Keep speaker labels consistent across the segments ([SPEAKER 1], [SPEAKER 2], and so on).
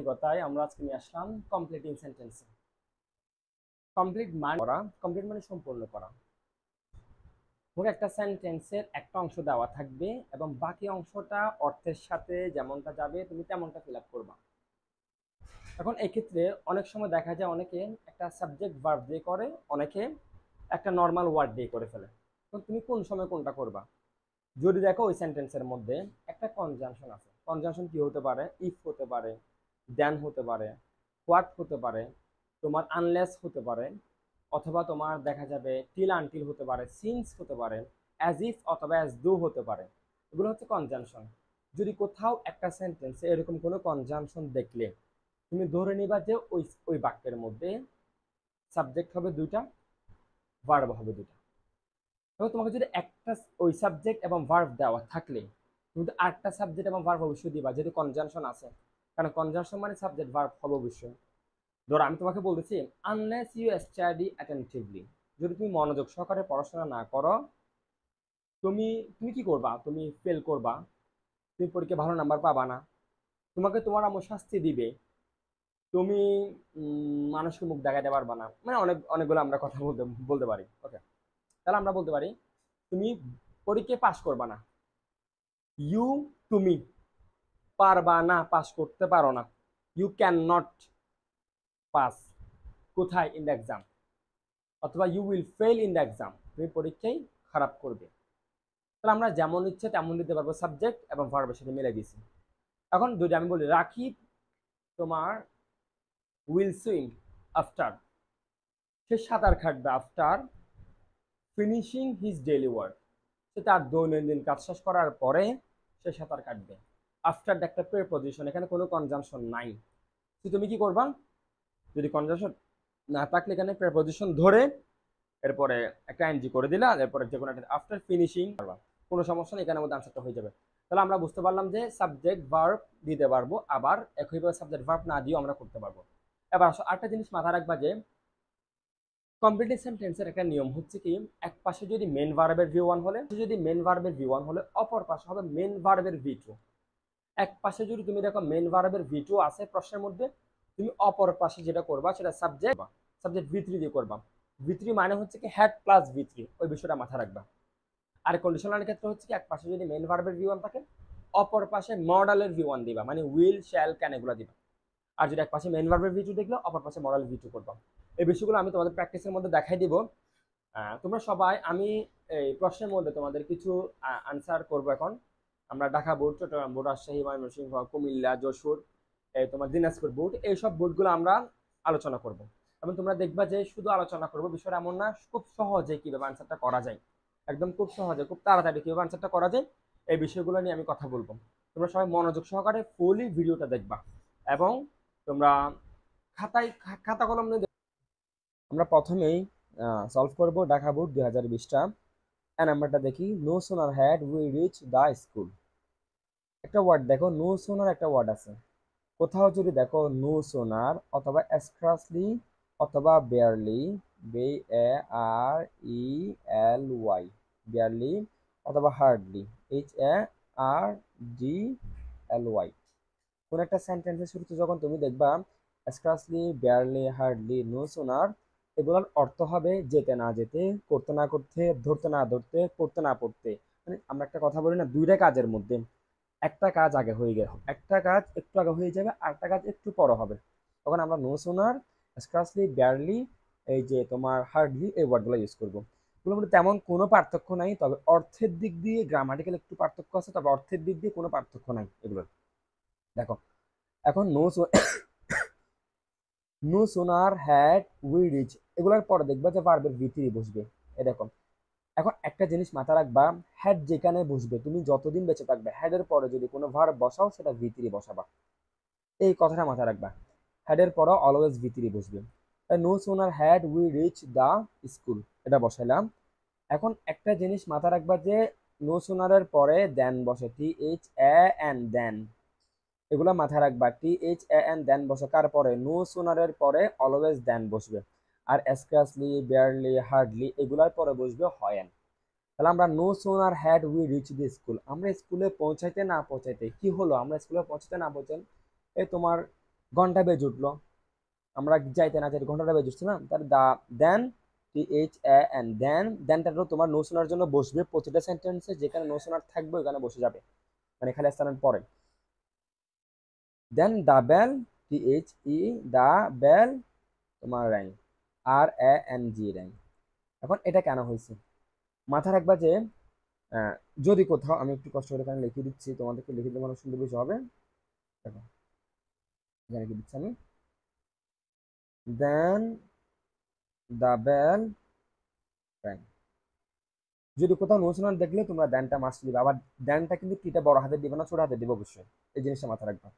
[SPEAKER 1] কথায় আমরা আজকে নিয়ে আসলাম কমপ্লিটিং সেন্টেন্স। কমপ্লিট মানে করা, কমপ্লিট মানে সম্পূর্ণ করা। ধরো একটা সেন্টেন্সের একটা অংশ দেওয়া থাকবে এবং বাকি অংশটা অর্থের সাথে যেমনটা যাবে তুমি তেমনটা ফিল আপ করবা। এখন এক্ষেত্রে অনেক সময় দেখা যায় অনেকে একটা সাবজেক্ট ভার্ব দিয়ে করে, অনেকে একটা নর্মাল ওয়ার্ড দিয়ে করে ফেলে। তো তুমি কোন সময় কোনটা করবা? যদি দেখো ওই সেন্টেন্সের মধ্যে একটা কনজাংশন আছে, কনজাংশন কি হতে পারে? ইফ হতে পারে, দেন হতে পারে, হোয়াট হতে পারে, তোমার আনলেস হতে পারে, অথবা তোমার দেখা যাবে টিল আনটিল হতে পারে, সিন্স হতে পারে, অ্যাজ ইফ অথবা অ্যাজ ডু হতে পারে। এগুলো হচ্ছে কনজাংশন। যদি কোথাও একটা সেন্টেন্সে এরকম কোনো কনজাংশন দেখলে তুমি ধরে নিবা যে ওই ওই বাক্যের মধ্যে সাবজেক্ট হবে দুইটা, ভার্ব হবে দুইটা। তবে তোমাকে যদি একটা ওই সাবজেক্ট এবং ভার্ব দেওয়া থাকলে তুমি তো আরেকটা সাবজেক্ট এবং ভার্ব অবশ্যই দিবা, যেহেতু কনজাংশন আছে। কারণ কনজাংশন মানে সাবজেক্ট ভার্ব হবে অবশ্যই। ধরো আমি তোমাকে বলতেছি আনলেস ইউ স্টাডি অ্যাটেনটিভলি, যদি তুমি মনোযোগ সহকারে পড়াশোনা না করো তুমি তুমি কি করবা? তুমি ফেল করবা, তুমি পরীক্ষায় ভালো নাম্বার পাবা না, তোমাকে তোমার আম্মু শাস্তি দিবে, তুমি মানুষকে মুখ দেখাতে পারবা না, মানে অনেকগুলো আমরা কথা বলতে বলতে পারি। ওকে, তাহলে আমরা বলতে পারি তুমি পরীক্ষায় পাশ করবা না। ইউ, তুমি পারবা না, পাস করতে পারো না। ইউ ক্যান নট পাস, কোথায়? In the exam. অথবা you will fail in the exam, তুমি পরীক্ষায় খারাপ করবে। তাহলে আমরা যেমন ইচ্ছে তেমন দিতে পারবো, সাবজেক্ট এবং ভার্বের সাথে মিলে দিয়েছি। এখন যদি আমি বলি রাকিব তোমার উইল সুইম আফটার, সে সাঁতার কাটবে after finishing his daily work, সে তার দৈনন্দিন কাজ শেষ করার পরে সে সাঁতার কাটবে। আফটার একটা প্রিপজিশন, এখানে কোনো কনজাংশন নাই। তো তুমি কি করবা? যদি কনজাংশন না থাকলে এখানে প্রিপজিশন ধরে এরপরে একটা এনজি করে দিলা, এরপরে যে কোনো একটা আফটার ফিনিশিং করবা, কোনো সমস্যা নেই, এখানের মধ্যে আনসারটা হয়ে যাবে। তাহলে আমরা বুঝতে পারলাম যে সাবজেক্ট ভার্ব দিতে পারবো, আবার একইভাবে সাবজেক্ট ভার্ব না দিয়েও আমরা করতে পারবো। এবার আরেকটা জিনিস মাথায় রাখবা যে কমপ্লিটিভ সেন্টেন্সের একটা নিয়ম হচ্ছে কি, এক পাশে যদি মেন ভার্বের ভি ওয়ান হলে, যদি মেন ভার্বের ভি ওয়ান হলে অপর পাশে হবে মেন ভার্বের ভি টু। এক পাশে যদি তুমি দেখো মেন ভার্বের ভি টু আছে প্রশ্নের মধ্যে, তুমি অপর পাশে যেটা করবা সেটা সাবজেক্ট সাবজেক্ট ভি থ্রি দিয়ে করবা। ভি থ্রি মানে হচ্ছে কি হ্যাড প্লাস ভি থ্রি, ওই বিষয়টা মাথায় রাখবা। আর কন্ডিশনাল ক্ষেত্রে হচ্ছে কি এক পাশে যদি মেন ভার্বের ভি ওয়ান থাকে অপর পাশে মডালের ভি ওয়ান দিবা, মানে উইল শ্যাল ক্যান এগুলো দিবা। আর যদি এক পাশে মেন ভার্বের ভি টু দেখলে অপর পাশে মডাল ভি টু করবা। এই বিষয়গুলো আমি তোমাদের প্র্যাকটিসের মধ্যে দেখাই দিব। তোমরা সবাই, আমি এই প্রশ্নের মধ্যে তোমাদের কিছু আনসার করব এখন। আমরা ঢাকা বোর্ড, চট্টগ্রাম বোর্ড, রাজশাহী, ময়মনসিংহ, কুমিল্লা, যশোর, এই তোমার দিনাজপুর বোর্ড, এইসব বোর্ডগুলো আমরা আলোচনা করব। এবং তোমরা দেখবা যে শুধু আলোচনা করবো বিষয়টা এমন না, খুব সহজে কিভাবে আনসারটা করা যায়, একদম খুব সহজে খুব তাড়াতাড়ি কিভাবে আনসারটা করা যায় এই বিষয়গুলো নিয়ে আমি কথা বলবো। তোমরা সবাই মনোযোগ সহকারে ফুলি ভিডিওটা দেখবা এবং তোমরা খাতা কলম নিয়ে আমরা প্রথমেই সলভ করব ঢাকা বোর্ড 2020টা। নাম্বারটা দেখি, no sooner had we reached the school. একটা ওয়ার্ড দেখো, নো সোনার একটা ওয়ার্ড আছে। কোথাও যদি দেখো নো সোনার অথবা এক্সট্রাসলি অথবা barely, B A R E L Y, barely অথবা hardly, H A R D L Y, কোন একটা সেন্টেন্সের শুরুতে যখন তুমি দেখবা স্ক্রাচলি, বেয়ারলি, হার্ডলি, নো সোনার, এগুলোর অর্থ হবে যেতে না যেতে, করতে না করতে, ধরতে না ধরতে, পড়তে না পড়তে। মানে আমরা একটা কথা বলি না, দুইটা কাজের মধ্যে একটা কাজ আগে হয়ে গেল, একটা কাজ একটু আগে হয়ে যাবে, আরেকটা কাজ একটু পরে হবে, তখন আমরা নো সোনার, স্ক্রাচলি, বেয়ারলি, এই যে তোমার হার্ডলি, এই ওয়ার্ডগুলো ইউজ করবো। এগুলোর মধ্যে তেমন কোনো পার্থক্য নাই, তবে অর্থের দিক দিয়ে গ্রামাটিক্যাল একটু পার্থক্য আছে, তবে অর্থের দিক দিয়ে কোনো পার্থক্য নাই এগুলোর। দেখো এখন no sooner had we rich, এগুলোর পরে দেখবা যে ভার্বের ভি3 বসবে। এ দেখো, এখন একটা জিনিস মাথা রাখবা, হ্যাড যেখানে বসবে তুমি যতদিন বেঁচে থাকবে, হ্যাডের পরে যদি কোনো ভার্ব বসাও সেটা ভি3 বসাবা, এই কথাটা মাথায় রাখবা। হ্যাডের পরে অলওয়েজ ভি3 বসবে। No sooner had we reached the school, এটা বসাইলাম। এখন একটা জিনিস মাথা রাখবা যে নো সোনারের পরে দেন বসে, টি এইচ এ এন দেন, এগুলো মাথায় রাখবা। টি এইচ এ এন দেন বসে কার পরে? নো সোনারের পরে অলওয়েজ দেন বসবে। আর স্ক্রাচলি, বেয়ারলি, হার্ডলি এগুলার পরে বসবে হয়েন। তাহলে আমরা no sooner had we reached the school, আমরা স্কুলে পৌঁছাইতে না পৌঁছাইতে কি হলো, আমরা স্কুলে পৌঁছাতে না পৌঁছান এই তোমার ঘন্টা বেজে উঠলো, আমরা যাইতে না যাইতে ঘন্টাটা বেজে উঠছে না, তার দা দেন THAN দেনটা তোমার নো শোনার জন্য বসবে প্রতিটা সেন্টেন্সে, যেখানে নো শোনার থাকবে ওখানে বসে যাবে, মানে খালি স্থানের পরে। দেন দা বেল, THE দা বেল, তোমার র্যাং, RANG র্যাং। এখন এটা কেন হয়েছে মাথা রাখবা যে আহ, যদি কোথাও, আমি একটু কষ্ট করে এখানে লিখে দিচ্ছি, তোমাদেরকে লিখে দিলে মানুষ সুন্দর বেশি হবে। দেখো এখানে লিখে দিচ্ছি আমি, দেন দা বেল র্যাং। যদি কোথাও নো শোনার দেখলে তোমরা দেনটা মাস্ট দিবে, আবার দেনটা কিন্তু টিটা বড় হাতে দিবে না, ছোট হাতে দিবে অবশ্যই, এই জিনিসটা মাথা রাখবা।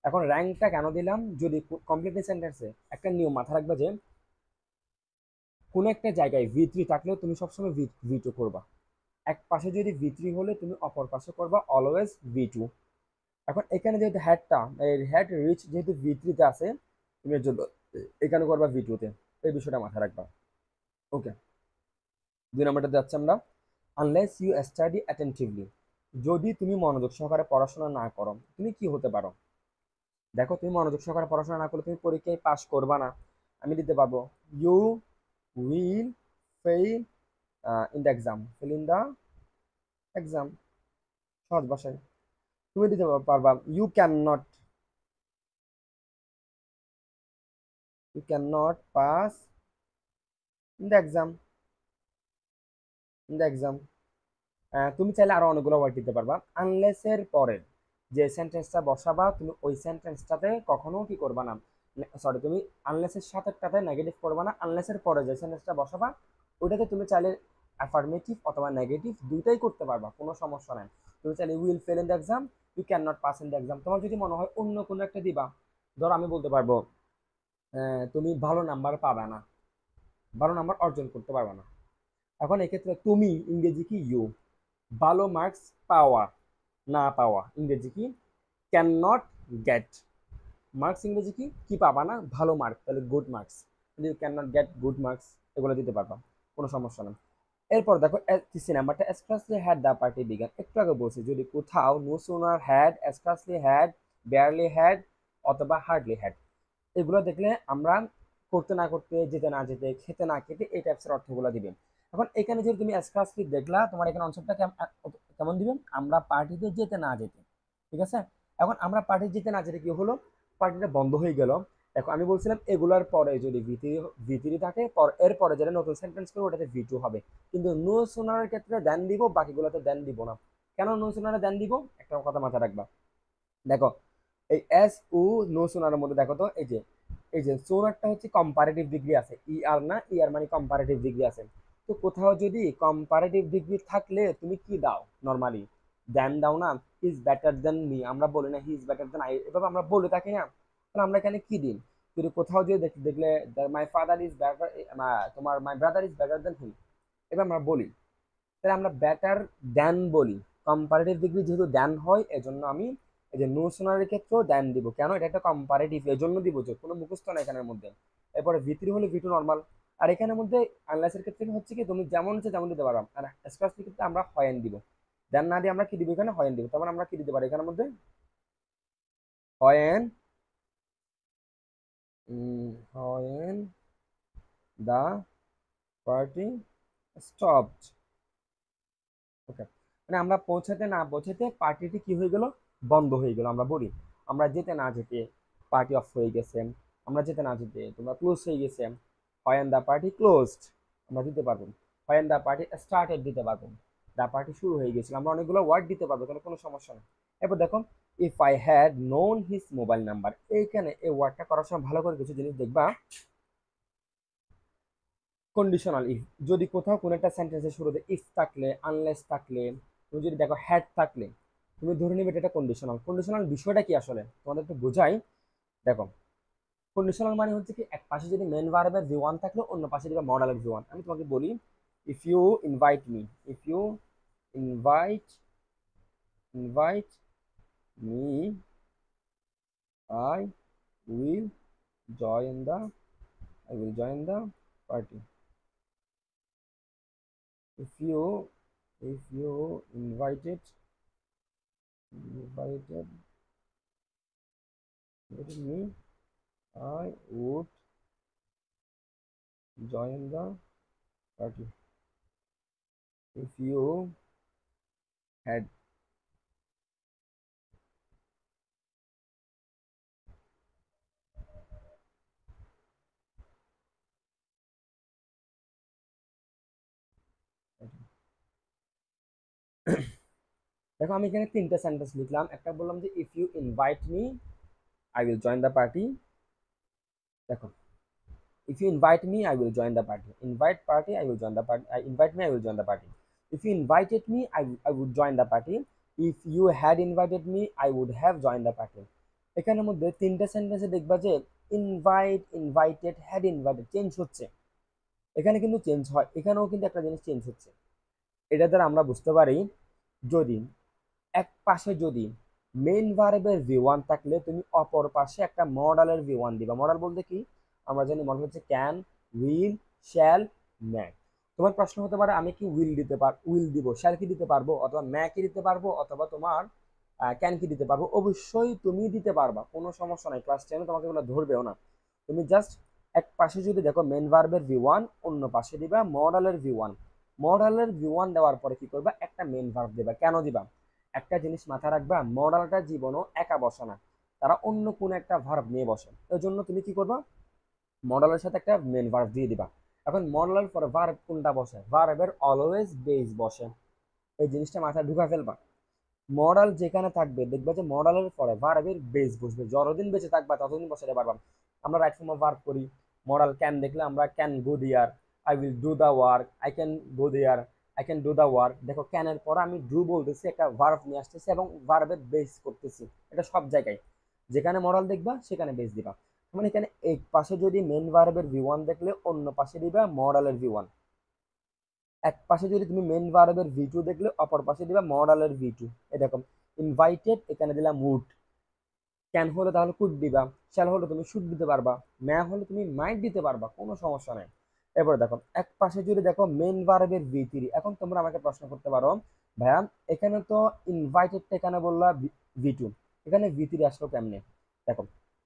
[SPEAKER 1] এখন র্যাঙ্কটা কেন দিলাম, যদি কমপ্লিট সেন্টেন্সে একটা নিয়ম মাথা রাখবা যে কোনো একটা জায়গায় V3 থাকলেও তুমি সবসময় V2 করবা, এক পাশে যদি V3 হলে তুমি অপর পাশে করবা অলওয়েজ V2। এখন এখানে যেহেতু হেডটা, এই হেড রিচ যেহেতু V3 তে আছে, তুমি এর জন্য এখানে করবা V2 তে, এই বিষয়টা মাথায় রাখবা। ওকে, 2 নম্বরটা যাচ্ছে আমরা, আনলেস ইউ স্টাডি অ্যাটেন্টিভলি। যদি তুমি মনোযোগ সহকারে পড়াশোনা না করো তুমি কি হতে পারো। দেখো তুমি মনোযোগ সহকারে পড়াশোনা না করলে তুমি পরীক্ষায় পাশ করবা না, আমি দিতে পারবো you will fail in the exam, fail in the exam, সহজ ভাষায় তুমি দিতে পারবা you can not pass in the exam, in the exam. তুমি চাইলে আরো অনেকগুলো ওয়ার্ড দিতে পারবা। আনলেস এর পরে যে সেন্টেন্সটা বসাবা তুমি ওই সেন্টেন্সটাতে কখনো কি করবা না, সরি তুমি আনলেস এর সাথেটাতে নেগেটিভ করবা না, আনলেস এর পরে যে সেন্টেন্সটা বসাবা ওইটাতে তুমি চাইলে অ্যাফার্মেটিভ অথবা নেগেটিভ দুইটাই করতে পারবা, কোনো সমস্যা নাই। তুমি চাইলে will fail in the exam, you can not pass in the exam. তোমার যদি মনে হয় অন্য কোনো একটা দিবা, ধরো আমি বলতে পারবো তুমি ভালো নাম্বার পাবে না, ভালো নাম্বার অর্জন করতে পারবে না। এখন এক্ষেত্রে তুমি ইংরেজি কি ইউ, ভালো মার্কস পাওয়া না পাওয়া ইংরেজি কি ক্যান নট গেট, মার্কস ইংরেজি কি কি পাবা না ভালো মার্ক, তাহলে good marks, you can not get good marks, এগুলো দিতে পারবা, কোনো সমস্যা নেই। এরপর দেখো 3 নাম্বারটা, expressly had the party began. একটু আগে বলছি যদি কোথাও no sooner had, expressly had, barely had অথবা হার্ডলি হ্যাড, এগুলো দেখলে আমরা করতে না করতে, যেতে না যেতে, খেতে না খেতে, এই টাইপসের অর্থগুলো দিবেন। এখন এখানে যদি তুমি এক্সপ্রেসলি দেখলা, তোমার এখানে অংশটা কেমন দিবেন, আমরা পার্টিতে যেতে না যেতে, ঠিক আছে। এখন আমরা পার্টি যেতে না যেতে কি হলো, পার্টিটা বন্ধ হয়ে গেল। দেখো আমি বলছিলাম এগুলোর পরে যদি V3 থাকে, এর পরে যেটা নতুন সেন্টেন্স করবো ওটাতে V2 হবে, কিন্তু নো সোনারের ক্ষেত্রে দেন দিব, বাকিগুলোতে দেন দিব না। কেন নো সোনারে দেন দিব, একটা কথা মাথায় রাখবা। দেখো এই এস ও নো সোনারের মধ্যে দেখো তো, এই যে সোনারটা হচ্ছে কম্পারেটিভ ডিগ্রি আছে, আর না, আর মানে কম্পারেটিভ ডিগ্রি আছে। তো কোথাও যদি কম্পারেটিভ ডিগ্রি থাকলে তুমি কি দাও নরমালি, দেন দাও না, ইজ বেটার দেন মি, আমরা বলি না he is better than I, এভাবে আমরা বলে থাকি না, তাহলে আমরা এখানে কি দিই, যদি কোথাও যদি দেখলে মাই ফাদার ইজ বেটার, তোমার my brother is better than him, এবার আমরা বলি, তাহলে আমরা বেটার দেন বলি, কম্পারেটিভ ডিগ্রি যেহেতু দেন হয় এজন্য আমি এই যে নো সোনারের ক্ষেত্রেও দেন দিব, কেন এটা একটা কম্পারেটিভ এজন্য দিব, যে কোনো মুখস্থ না এখানের মধ্যে। এরপরে V3 হলে V2 নর্মাল। আর এখানের মধ্যে আনলেসের ক্ষেত্রে হচ্ছে কি তুমি যেমন হচ্ছে তেমন দিতে পারো, আর এক্সপ্রেসের ক্ষেত্রে আমরা হয়েন দিব, দেন না দিয়ে আমরা কি দিব, এখানে হয়েন দিব, তারপর আমরা কি দিতে পারি এখানের মধ্যে হয়েন, হয়েন দা পার্টি স্টপড। ওকে, মানে আমরা পৌঁছাতে না পৌঁছাতে পার্টিটি কি হয়ে গেল, বন্ধ হয়ে গেল, আমরা বলি আমরা যেতে না যেতে পার্টি অফ হয়ে গেছে, আমরা যেতে না যেতে তোমরা ক্লোজ হয়ে গেছে, হোয়েন দ্য পার্টি ক্লোজড আমরা দিতে পারবো, হোয়েন দ্য পার্টি স্টার্টেড দিতে পারবো, দ্য পার্টি শুরু হয়ে গেছিল, আমরা অনেকগুলো ওয়ার্ড দিতে পারবো, তাহলে কোনো সমস্যা নেই। এরপর দেখো if I had known his mobile number, এইখানে এই ওয়ার্ডটা করার সময় ভালো করে কিছু জিনিস দেখবা। কন্ডিশনাল ইফ, যদি কোথাও কোনো একটা সেন্টেন্সের শুরুতে ইফ থাকলে, আনলেস থাকলে, তুমি যদি দেখো হ্যাড থাকলে, তুমি ধরে নিবে এটা কন্ডিশনাল। কন্ডিশনাল বিষয়টা কি আসলে তোমাদের একটু বোঝাই। দেখো কন্ডিশনাল মানে হচ্ছে কি, এক পাশে যদি মেন ভার্বের V1 থাকলে অন্য পাশে দিবে মডালের V1। আমি তোমাকে বলি if you invite me, if you invite invite me, I will join the I will join the party. if you if you invited me, I would join the party if you had দেখো আমি এখানে তিনটা sentence লিখলাম। একটা বললাম যে if you invite me I will join the party. দেখো if you invite me I will join the party, invite party I will join the party, I invite me I will join the party. If you invited me I would join the party, if you had invited me I would have joined the party। এখানের মধ্যে তিনটা সেন্টেন্সে দেখবা যে invite, invited, had invited change হচ্ছে। এখানে কিন্তু change হয়, এখানেও কিন্তু একটা জিনিস চেঞ্জ হচ্ছে। এটা দ্বারা আমরা বুঝতে পারি যদি এক পাশে যদি মেইন ভার্বের V1 থাকলে তুমি অপর পাশে একটা মডালের V1 দিবা। মডাল বলতে কি আমরা জানি, মডাল হচ্ছে ক্যান, উইল, শ্যাল, মে। তোমার প্রশ্ন হতে পারে আমি কি উইল দিব, শ্যাল কি দিতে পারবো, অথবা মে কি দিতে পারবো, অথবা তোমার ক্যান কি দিতে পারবো? অবশ্যই তুমি দিতে পারবা, কোনো সমস্যা নাই। ক্লাস 10 তোমাকে কোনো ধরবেও না। তুমি জাস্ট এক পাশে যদি দেখো মেইন ভার্বের V1, অন্য পাশে দিবা মডালের V1। মডালের V1 দেওয়ার পরে কি করবা, একটা মেইন ভার্ব দিবা। কেন দিবা? একটা জিনিস মাথায় রাখবা, মডালটা জীবনও একা বসে না, তারা অন্য কোন একটা ভার্ব নিয়ে বসে। এর জন্য তুমি কি করবা, মডালের সাথে একটা মেন ভার্ব দিয়ে দিবা। এখন মডালের পরে ভার্ব কোনটা বসে? ভার্বের অলওয়েজ বেস বসে। এই জিনিসটা মাথায় ঢুকা ফেলবা। মডাল যেখানে থাকবে দেখবা যে মডালের পরে ভার্বের বেস বসবে। যতদিন বেঁচে থাকবা ততদিন বসাতে পারবা। আমরা রাইট ফর্ম অফ ভার্ব করি, মডাল ক্যান দেখলে আমরা can go there, I will do the work, I can go there, I can do the work. দেখো ক্যানের পরে আমি ডু বলতেছি, একটা ভার্ব নিয়ে আসতেছি এবং ভার্বের বেস করতেছি। এটা সব জায়গায় যেখানে মডাল দেখবা সেখানে বেস দিবা। মানে এখানে এক পাশে যদি মেন ভার্বের V1 দেখলে অন্য পাশে দিবা মডালের V1। এক পাশে যদি তুমি মেন ভার্বের V2 দেখলে অপর পাশে দিবা মডালের V2। এরকম ইনভাইটেড এখানে দিলাম উড, ক্যান হলে তাহলে কুড দিবা, শ্যাল হলে তুমি শুড দিতে পারবা, মে হলে তুমি মাইট দিতে পারবা, কোনো সমস্যা নাই। এবার দেখো এক পাশে যদি দেখো মেন ভার্বের V3। এখন তোমরা আমাকে প্রশ্ন করতে পারো ভাইয়া এখানে তো ইনভাইটেড এখানে বললা V2, এখানে V3 আসলো কেমনে? দেখো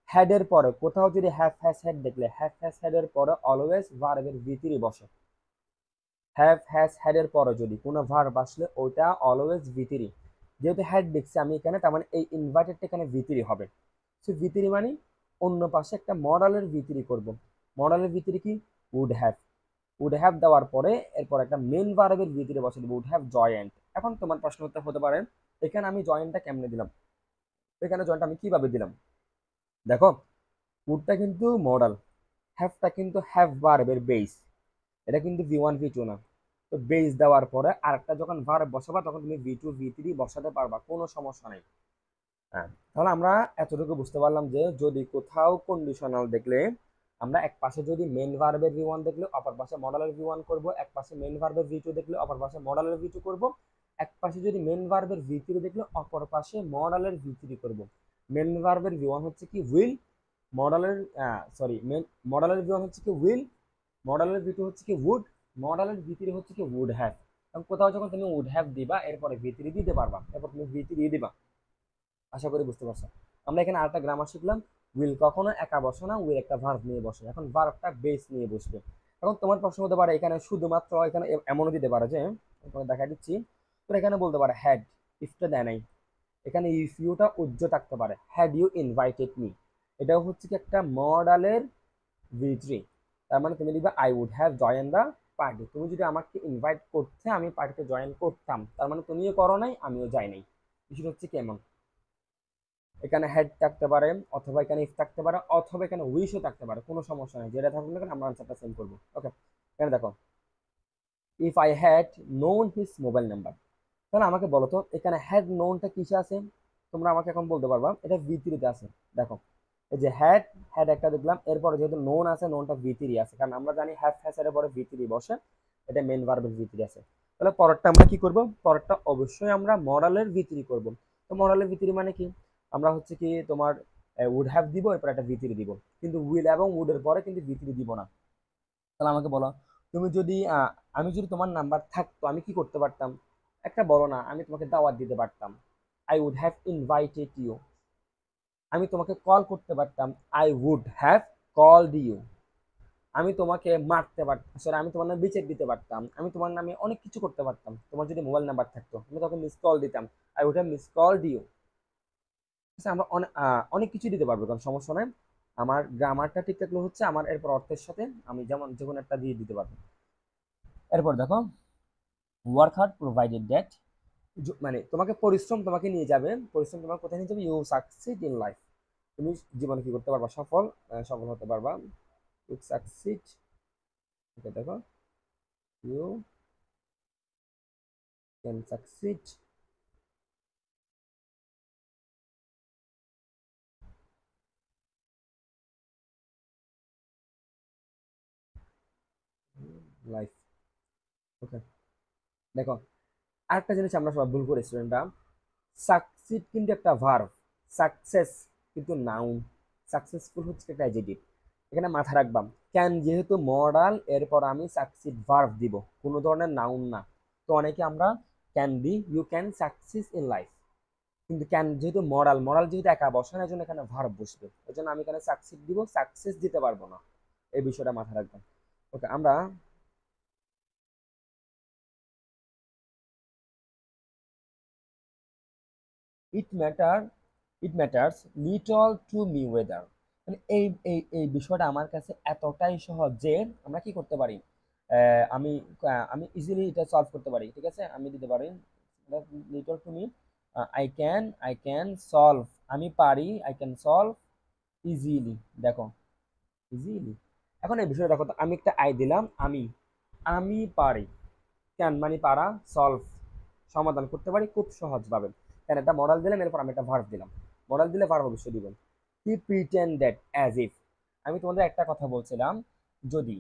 [SPEAKER 1] হ্যাড এর পরে কোথাও যদি হ্যাভ হ্যাজ হ্যাড দেখলে হ্যাভ হ্যাজ হ্যাড এর পরে অলওয়েজ ভার্বের V3 বসে। হ্যাভ হ্যাজ হ্যাড এর পরে যদি কোনো ভার্ব আসলে ওটা অলওয়েজ V3। যেহেতু হ্যাড দেখছি আমি এখানে, তার মানে এই ইনভাইটেডটা এখানে V3 হবে। সো V3 মানে অন্য পাশে একটা মডালের V3 করব। মডালের V3 কি? Would have. উড হ্যাভ দেওয়ার পরে এরপর একটা মেন ভার্বের V3 বসে দেবো, উড হ্যাভ জয়েন্ট। এখন তোমার প্রশ্ন হতে পারে এখানে আমি জয়েন্টটা কেমনে দিলাম, এখানে জয়েন্ট আমি কিভাবে দিলাম? দেখো উডটা কিন্তু মডাল, হ্যাভটা কিন্তু হ্যাভ ভার্বের বেস, এটা কিন্তু V1 V2 না। তো বেস দেওয়ার পরে আরেকটা যখন ভার্ব বসাবা তখন তুমি V2 V3 বসাতে পারবা, কোনো সমস্যা নেই। হ্যাঁ, তাহলে আমরা এতটুকু বুঝতে পারলাম যে যদি কোথাও কন্ডিশনাল দেখলে আমরা এক পাশে যদি মেন ভার্বের V1 দেখলে অপর পাশে মডালের V1 করব, এক পাশে মেন ভার্বের V2 দেখলে অপর পাশে মডালের V2 করব, এক পাশে যদি মেন ভার্বের V3 দেখলে অপর পাশে মডালের V3 করব। মেন ভার্বের V1 হচ্ছে কি উইল, মডালের মডালের V1 হচ্ছে কি উইল, মডালের V2 হচ্ছে কি উড, মডালের V3 হচ্ছে কি উড হ্যাভ। এবং কোথাও যখন তুমি উড হ্যাভ দিবা এরপরে V3 দিতে পারবা, এরপর তুমি V3 দিবা। আশা করি বুঝতে পারছো। আমরা এখানে আরেকটা গ্রামার শিখলাম, উইল কখনো একা বসে না, উইল একটা ভার্ব নিয়ে বসে। এখন ভার্বটা বেস নিয়ে বসবে। এখন তোমার প্রশ্ন হতে পারে এখানে শুধুমাত্র এখানে এমনও দিতে পারে যে দেখা দিচ্ছি, তো এখানে বলতে পারে হ্যাড, ইফটা দেয় নাই, এখানে ইফ ইউটা উজ্জ থাকতে পারে। হ্যাড ইউ ইনভাইটেড মি, এটাও হচ্ছে কি একটা মডালের V3। তার মানে তুমি লিখবে I would have join the party. তুমি যদি আমাকে ইনভাইট করতে আমি পার্টিতে জয়েন করতাম, তার মানে তুমিও করো নাই আমিও যাই নাই। বিষয়টা হচ্ছে কেমন, এখানে হেড থাকতে পারে, অথবা এখানে ইফ থাকতে পারে, অথবা এখানে উইশও থাকতে পারে, কোনো সমস্যা নেই। যেটা থাকুক না কেন আমরা আনসারটা সেন্ড করবো। ওকে, এখানে দেখো if I had known his mobile number. তাহলে আমাকে বলো তো এখানে হ্যাড নোনটা কিসে আছে? তোমরা আমাকে এখন বলতে পারবা এটা V3 তে আছে। দেখো এই যে হ্যাড, হ্যাড একটা দেখলাম, এরপরে যেহেতু নোন আছে নোনটা V3 আছে, কারণ আমরা জানি হ্যাভ হ্যাজ এর পরে V3 বসে, এটা মেন ভার্বের V3 আছে। তাহলে পরেরটা আমরা কি করব, পরেরটা অবশ্যই আমরা মডালের V3 করব। তো মডালের V3 মানে কি, আমরা হচ্ছে কি তোমার উড হ্যাভ দিব, এরপর একটা V3 দিব, কিন্তু উইল এবং উডের পরে কিন্তু V3 দিব না। তাহলে আমাকে বলো তুমি যদি আমি যদি তোমার নাম্বার থাকতো আমি কি করতে পারতাম? একটা বলো না, আমি তোমাকে দাওয়াত দিতে পারতাম, I would have invited you. আমি তোমাকে কল করতে পারতাম, I would have called you. আমি তোমাকে মারতে পারতাম, সরি আমি তোমার নামে বিচার দিতে পারতাম, আমি তোমার নামে অনেক কিছু করতে পারতাম, তোমার যদি মোবাইল নাম্বার থাকতো আমি তোকে মিস কল দিতাম, I would have miss called you. আমরা অনেক অনেক কিছু দিতে পারবো, কারণ সমস্যা নাই। আমার গ্রামারটা ঠিক থাকলে হচ্ছে আমার এরপর অর্থের সাথে আমি যেমন যে কোনো একটা দিয়ে দিতে পারবো। এরপর দেখো, ওয়ার্ক হার্ড প্রোভাইডেড দ্যাট, মানে তোমাকে পরিশ্রম তোমাকে নিয়ে যাবে, পরিশ্রম তোমাকে কোথায় নিয়ে যাবে, ইউ সাকসিড ইন লাইফ, তুমি জীবনে কি করতে পারবা, সফল সফল হতে পারবা, ইউ সাকসিড। ওকে দেখো, you can succeed life. Okay দেখো, আরেকটা জিনিস আমরা সবাই ভুল করি স্টুডেন্টরা, সাকসিড কিন্তু একটা ভার্ব, সাকসেস কিন্তু নাউন, সাকসেসফুল হচ্ছে একটা অ্যাডজেক্টিভ। এখানে মাথা রাখবাম, ক্যান যেহেতু মডাল এরপর আমি সাকসিড ভার্ব দিব, কোনো ধরনের নাউন না। তো অনেকে আমরা ক্যান দি, you can success in life, কিন্তু ক্যান যেহেতু মডাল, মডাল যেহেতু একা বসে না, এই জন্য এখানে ভার্ব বসবে, এই জন্য আমি এখানে সাকসিড দিব, সাকসেস দিতে পারবো না। এই বিষয়টা মাথা রাখবেন। ওকে আমরা ইট matter, it matters little to me weather, মানে এই বিষয়টা আমার কাছে এতটাই সহজ যে আমরা কি করতে পারি, আমি আমি ইজিলি এটা সলভ করতে পারি, ঠিক আছে, আমি দিতে পারি little to me, I can solve, আমি পারি, আই ক্যান সলভ ইজিলি, দেখো ইজিলি। এখন এই বিষয়টা দেখো তো, আমি একটা আই দিলাম, আমি আমি পারি, ক্যান মানে পারা, সলভ সমাধান করতে পারি খুব সহজভাবে। কেন একটা মডেল দিলাম, এরপর আমি একটা ভার্ব দিলাম, মডেল দিলে ভার্ব অবশ্যই দিবেন। হি প্রিটেন্ডেড অ্যাজ ইফ, আমি তোমাদের একটা কথা বলছিলাম, যদি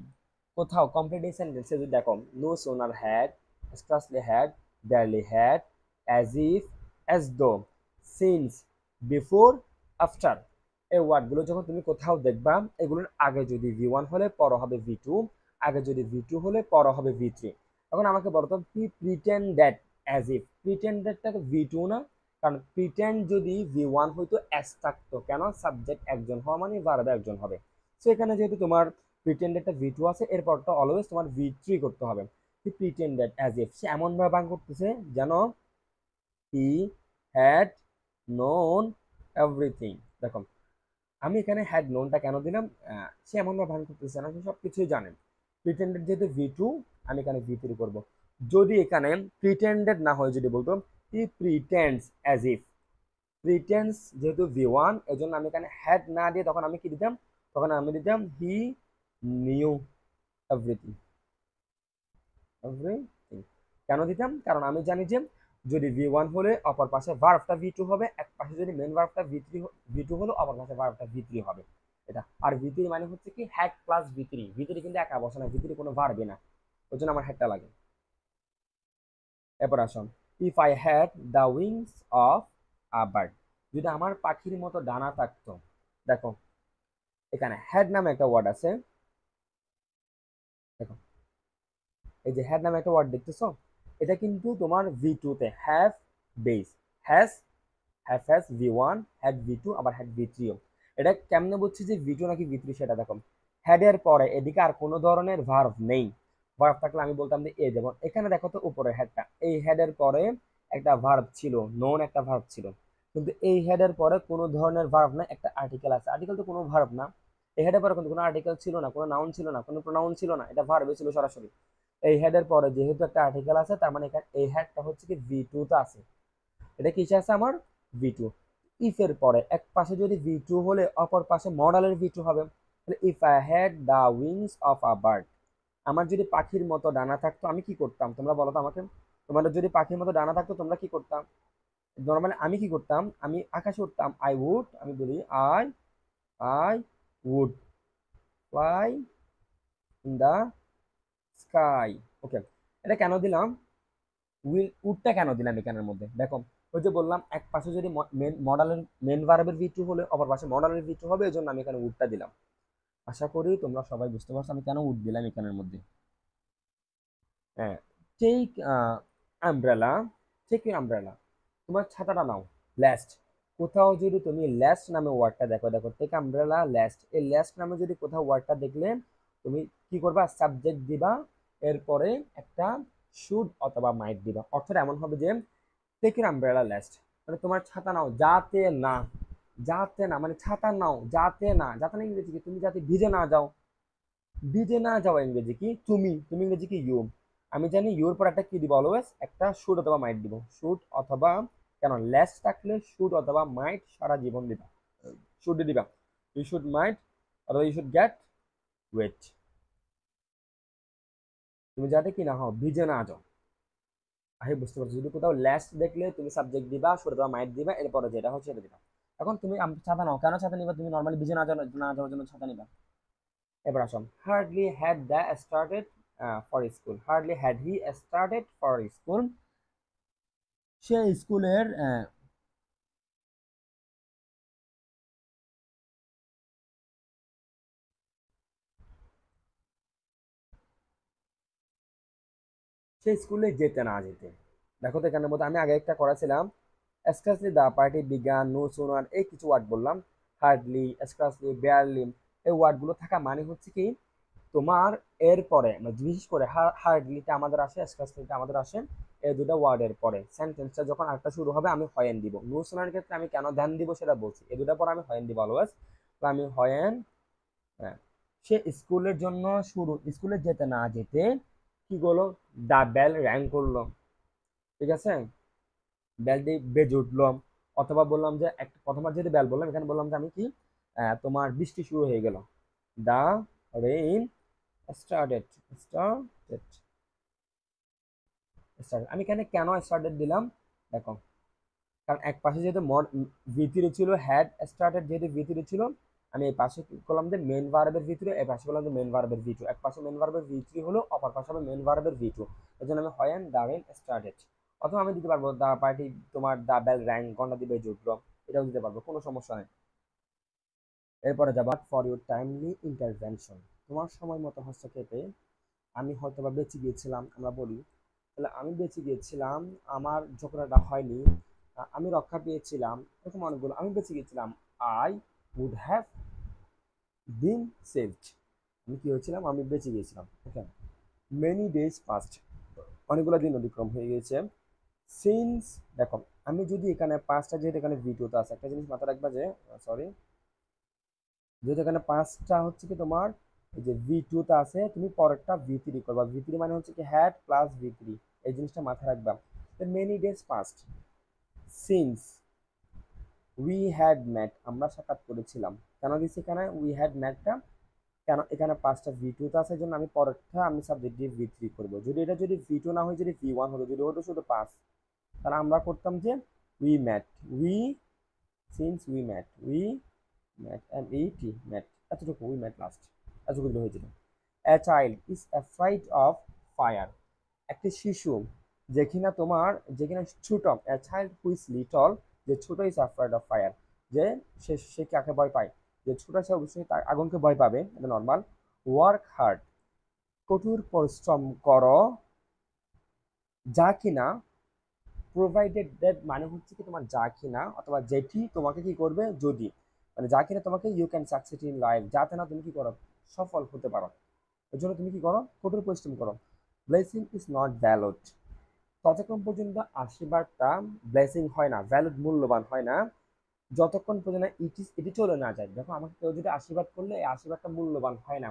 [SPEAKER 1] কোথাও কমপ্লিট সেন্টেন্সে যদি দেখো no sooner had, scarcely had, barely had, as if, as though, since, before, after, এই ওয়ার্ডগুলো যখন তুমি কোথাও দেখবা, এগুলোর আগে যদি ভি1 হলে পর হবে ভি2, আগে যদি ভি2 হলে পর হবে ভি3। এখন আমাকে বলো তো, হি প্রিটেন্ডেড অ্যাজ ইফ, প্রিটেন্ডেডটাকে ভি2 না, কারণ প্রিটেন্ড যদি ভি1 হইতো অ্যাজ থাকতো, কেন, সাবজেক্ট একজন হওয়া মানে ভার্ব একজন হবে। সো এখানে যেহেতু তোমার প্রিটেন্ডেডটা ভি2 আছে, এরপরটা অলওয়েজ তোমার ভি3 করতে হবে। হি প্রিটেন্ডেড অ্যাজ ইফ, সে এমন ভাবে বাং করতেছে যেন হি হ্যাড নোন এভরিথিং। দেখো আমি এখানে হ্যাড নোনটা কেন দিলাম, সে এমন ভাবে বাং করতেছে না, সে সব কিছুই জানেন। প্রিটেন্ডেড যেহেতু ভি2, আমি এখানে ভি3 করব। যদি এখানে প্রিটেন্ডেড না হয়, যদি বলতো হি প্রিটেন্ডস অ্যাজ ইফ, প্রিটেন্স যেহেতু ভি1, এই জন্য আমি এখানে হ্যাড না দিয়ে তখন আমি কি দিতাম, তখন আমি দিতাম হি নিউ এভরিথিং, এভরিথিং। কেন দিতাম, কারণ আমি জানি যে যদি ভি1 হলে অপর পাশে ভার্বটা ভি2 হবে, এক পাশে যদি মেন ভার্বটা ভি2 হলো, অপর পাশে ভার্বটা ভি3 হবে, এটা। আর ভি3 মানে হচ্ছে কি হ্যাড প্লাস ভি3, ভি3 কিন্তু একা বসে না, ভি3 কোনো ভার্বই না, ওই জন্য আমার হ্যাডটা লাগে। এরপর আসুন, if I had the wings of a bird, যদি আমার পাখির মতো ডানা থাকতো। দেখো এখানে হ্যাড নামে একটা ওয়ার্ড আছে, দেখো এই যে হ্যাড নামে একটা ওয়ার্ড দেখতেছো, এটা কিন্তু তোমার ভি2 তে have base, has, has V1, had ভি2, আবার হ্যাড ভি3 ও। এটা কেমনে বলছি যে ভি2 নাকি ভি3 সেটা দেখো, হ্যাডের পরে এদিকে আর কোনো ধরনের ভার্ব নেই, ভার্ব থাকলে আমি বলতাম যে এ, যেমন এখানে দেখো তো উপরে হেডটা, এই হেডের পরে একটা ভার্ব ছিল, নোন একটা ভার্ব ছিল, কিন্তু এই হেডের পরে কোনো ধরনের ভার্ব না, একটা আর্টিকেল আছে, আর্টিকেল তো কোনো ভার্ব না, এই হেডের পরে কিন্তু কোনো আর্টিকেল ছিল না, কোনো নাউন ছিল না, কোনো প্রোনাউন ছিল না, এটা ভার্বে ছিল সরাসরি। এই হেডের পরে যেহেতু একটা আর্টিকেল আছে, তার মানে এখানে এই হেডটা হচ্ছে কি ভি2 তে আছে, এটা কিসে আছে আমার ভি2। ইফ এর পরে এক পাশে যদি ভি2 হলে অপর পাশে মডালের ভি2 হবে, তাহলে if I had the wings of a bird, আমার যদি পাখির মতো ডানা থাকতো আমি কি করতাম, তোমরা বলো তো আমাকে, তোমাদের যদি পাখির মতো ডানা থাকতো তোমরা কি করতাম, নর্মালি আমি কি করতাম, আমি আকাশে উঠতাম, আই উড, আমি বলি I would fly in the sky. Okay, এটা কেন দিলাম, উডটা কেন দিলাম এখানের মধ্যে, দেখো ওই যে বললাম এক পাশে যদি মডালের মেন ভার্বের ভি2 হলে অপর পাশে মডালের ভি2 হবে, এই জন্য আমি এখানে উডটা দিলাম। আশা করি তোমরা সবাই বুঝতে পারছো আমি কেন উড দিলাম এখানের মধ্যে। হ্যাঁ, take umbrella, take your umbrella, তোমার ছাতাটা নাও, ব্লাস্ট, কোথাও যদি তুমি ল্যাস্ট নামে ওয়ার্ডটা দেখো, দেখো টেক আমব্রেলা ল্যাস্ট, এই ল্যাস্ট নামে যদি কোথাও ওয়ার্ডটা দেখলে তুমি কি করবা, সাবজেক্ট দিবা, এরপরে একটা শুড অথবা মাইট দিবা। অর্থটা এমন হবে যে টেক এন আমব্রেলা ল্যাস্ট, মানে তোমার ছাতা নাও, যাতে না, যাতে না মানে ছাতা নাও যাতে না, যাতে না ইংরেজি কি, তুমি যাতে ভিজে না যাও, ভিজে না যাওয়া ইংরেজি কি, তুমি, তুমি ইংরেজি কি ইউ। আমি জানি ইউর পর একটা কি দিব, অলওয়েজ একটা শুড অথবা মাইট দিব, শুড অথবা, কেন লেস থাকলে শুড অথবা মাইট সারা জীবন দিবা, শুড দিবা, ইউ শুড মাইট অথবা ইউ শুড গেট ওয়েট, তুমি যাতে কি না হও, ভিজে না যাও। আরে বুঝতে পারছো, যদি কোথাও লেস দেখলে তুমি সাবজেক্ট দিবা, শুড অথবা মাইট দিবা, এরপরে যেটা হচ্ছে এটা দিবা। এখন তুমি ছাতা নাও, কেন ছাতা নিবা, তুমি নর্মালি ভিজে না যাওয়ার জন্য ছাতা নিবা। এবার আসুন, hardly had the started for school, hardly had he started for school, সে স্কুলের সে স্কুলে যেতে না যেতে। দেখো তো এখানের মধ্যে আমি আগে একটা করেছিলাম, স্ক্রাচলি দ্য পার্টি বিজ্ঞান নো সুনার, এই কিছু ওয়ার্ড বললাম, হার্ডলি, স্ক্রাচলি, বেয়ারলি, এই ওয়ার্ডগুলো থাকা মানে হচ্ছে কি, তোমার এরপরে মানে বিশেষ করে হার্ডলিটা আমাদের আসে, স্ক্রাচলিটা আমাদের আসে, এই দুটো ওয়ার্ডের পরে সেন্টেন্সটা যখন আরেকটা শুরু হবে আমি হয়েন দিব। নো সুনার ক্ষেত্রে আমি কেন ধ্যান দিব সেটা বলছি, এই দুটো পরে আমি হয়েন দিব অলওয়েজ। তো আমি হয়েন, হ্যাঁ, সে স্কুলের জন্য শুরু, স্কুলে যেতে না যেতে কি করলো, দা বেল র্যাং করলো, ঠিক আছে, বেল দিয়ে বেজে উঠলো। অথবা বললাম যে একটা প্রথমবার যেহেতু বেল বললাম, এখানে বললাম যে আমি কি, তোমার বৃষ্টি শুরু হয়ে গেল, দা রেইন স্টার্টেড, স্টার্টেড, স্টার্টেড। আমি এখানে কেন স্টার্টেড দিলাম, দেখো, কারণ এক পাশে যেহেতু ভিতরে ছিল, হ্যাড স্টার্টেড যেহেতু ভিতরে ছিল, আমি এই পাশে কি করলাম যে মেন ভার্বের ভিতরে, এই পাশে করলাম যে মেন ভার্বের ভি টু, এক পাশে মেন ভার্বের ভি থ্রি হলো, অপর পাশে হবে মেন ভার্বের ভি টু, এই জন্য আমি হয় অ্যান্ড দা রেইন স্টার্টেড। অথবা আমি দিতে পারবো দা পার্টি, তোমার দা বেল র্যাং, ঘন্টা দিবে জুটলো, এটাও দিতে পারবো, কোনো সমস্যা নেই। এরপরে যাবা ফর ইউর টাইমলি ইন্টারভেনশন, তোমার সময় মতো হস্তক্ষেপে আমি হয়তো বা বেঁচে গিয়েছিলাম, আমরা বলি, তাহলে আমি বেঁচে গিয়েছিলাম, আমার ঝগড়াটা হয়নি, আমি রক্ষা পেয়েছিলাম, এরকম অনেকগুলো, আমি বেঁচে গিয়েছিলাম, I would have been saved, আমি কি হয়েছিলাম, আমি বেঁচে গিয়েছিলাম। ওকে, মেনি ডেজ পাস্ট, অনেকগুলো দিন অতিক্রম হয়ে গেছে, সিন্স, দেখো আমি যদি এখানে পাঁচটা, যেহেতু এখানে ভিডিওতে আছে, একটা জিনিস মাথায় রাখবা যে, সরি, যেহেতু এখানে পাঁচটা হচ্ছে কি তোমার, এই যে ভি টুতে আছে, তুমি পরেরটা ভি থ্রি করবা, ভি থ্রি মানে হচ্ছে কি হ্যাড প্লাস ভি থ্রি, এই জিনিসটা মাথায় রাখবা। Many days past since we had met, আমরা সাক্ষাৎ করেছিলাম, কেন দিচ্ছি এখানে উই হ্যাড ম্যাটটা, কেন এখানে পাঁচটা ভি টুতে আছে, জন্য আমি পরেরটা আমি সাবজেক্ট দিয়ে ভি থ্রি করবো। যদি এটা যদি ভি টু না হয়, যদি ভি ওয়ান হতো, যদি হতো শুধু পাঁচ, তাহলে আমরা করতাম যে we met, we, since we met, we met, M E T met, এতটুকু, উই ম্যাট লাস্ট, এতটুকু দিলে হয়েছিল। A child is afraid of fire, একটি শিশু যে কিনা তোমার, যে কিনা ছোট, এ চাইল্ড হুইজ লিটল, যে ছোট, ইজ অ্যাফ্রাইড অফ ফায়ার, যে সে কাকে ভয় পায়, যে ছোট সে অবশ্যই তার আগুনকে ভয় পাবে, এটা নর্মাল। ওয়ার্ক হার্ড, কঠোর পরিশ্রম করো, যা কিনা, প্রোভাইডেড দ্যাট মানে হচ্ছে কি তোমার যা কিনা অথবা যেটি তোমাকে কি করবে, যদি, মানে যা কিনা তোমাকে you can succeed in life, যাতে না তুমি কি করো, সফল হতে পারো, এর জন্য তুমি কি করো, কঠোর পরিশ্রম করো। ব্লেসিং ইজ নট ভ্যালুড, ততক্ষণ পর্যন্ত আশীর্বাদটা ব্লেসিং হয় না, ভ্যালুড মূল্যবান হয় না, যতক্ষণ পর্যন্ত এটি চলে না যায়। দেখো আমাকে কেউ যদি আশীর্বাদ করলে, এই আশীর্বাদটা মূল্যবান হয় না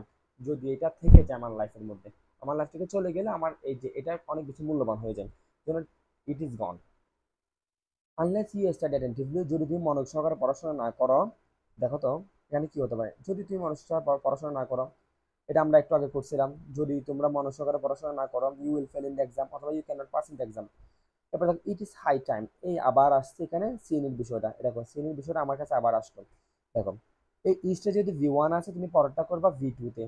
[SPEAKER 1] যদি এটা থেকে যায় আমার লাইফের মধ্যে, আমার লাইফ থেকে চলে গেলে আমার এই যে এটা অনেক বেশি মূল্যবান হয়ে যায়, যেন it is gone. Unless you study attentively, যদি তুমি মনোযোগ সহকারে পড়াশোনা না করো, দেখো তো এখানে কি হতে পারে, যদি তুমি মনোযোগ সহকারে পড়াশোনা না করো, এটা আমরা একটু আগে করছিলাম, যদি তোমরা মনোযোগ সহকারে পড়াশোনা না করো, you will fail in the exam, অথবা you can not pass in the exam. তারপর দেখো ইট ইজ হাই টাইম, এই আবার আসছে এখানে সিনের বিষয়টা, দেখো সিনের বিষয়টা আমার কাছে আবার আসলো। দেখো এই ইস্টে যদি ভি ওয়ান আছে, তুমি পরেরটা করবা ভি টুতে,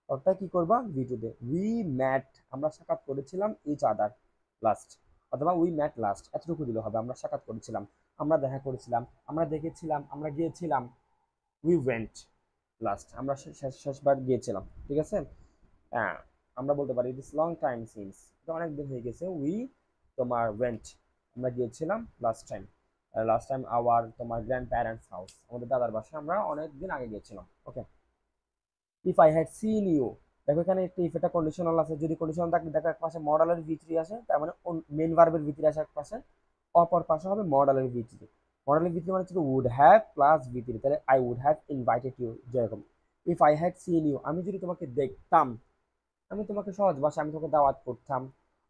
[SPEAKER 1] পরেরটা কি করবা ভি টুতে, উই ম্যাট, আমরা সাক্ষাৎ করেছিলাম, ইচ আদার লাস্ট, অথবা উই ম্যাট লাস্ট, এতটুকু দিলে হবে, আমরা সাক্ষাৎ করেছিলাম, আমরা দেখা করেছিলাম, আমরা দেখেছিলাম, আমরা গিয়েছিলাম, উই ওয়েন্ট লাস্ট, আমরা শেষবার গিয়েছিলাম, ঠিক আছে। হ্যাঁ, আমরা বলতে পারি ইট ইস লং টাইম সিন্স, এটা অনেক দিন হয়ে গেছে, উই তোমার ওয়েন্ট, আমরা গিয়েছিলাম last time. Last time our তোমার গ্র্যান্ড প্যারেন্টস হাউস, আমাদের দাদার বাসায় আমরা অনেক দিন আগে গিয়েছিলাম। Okay, if I had seen you, দেখো এখানে একটি ইফ এটা কন্ডিশনাল আছে, যদি কন্ডিশনাল থাকে দেখো এক পাশে মডালের ভি3 আসে, তার মানে মেন ভার্বের ভি3 আসে এক পাশে, অপর পাশে হবে মডালের ভি3। মডালের ভি3 মানে হচ্ছে উড হ্যাভ প্লাস ভি3, তাহলে I would have invited you. যেরকম if I had seen you, আমি যদি তোমাকে দেখতাম, আমি তোমাকে সহজ ভাষা, আমি তোমাকে দাওয়াত করতাম,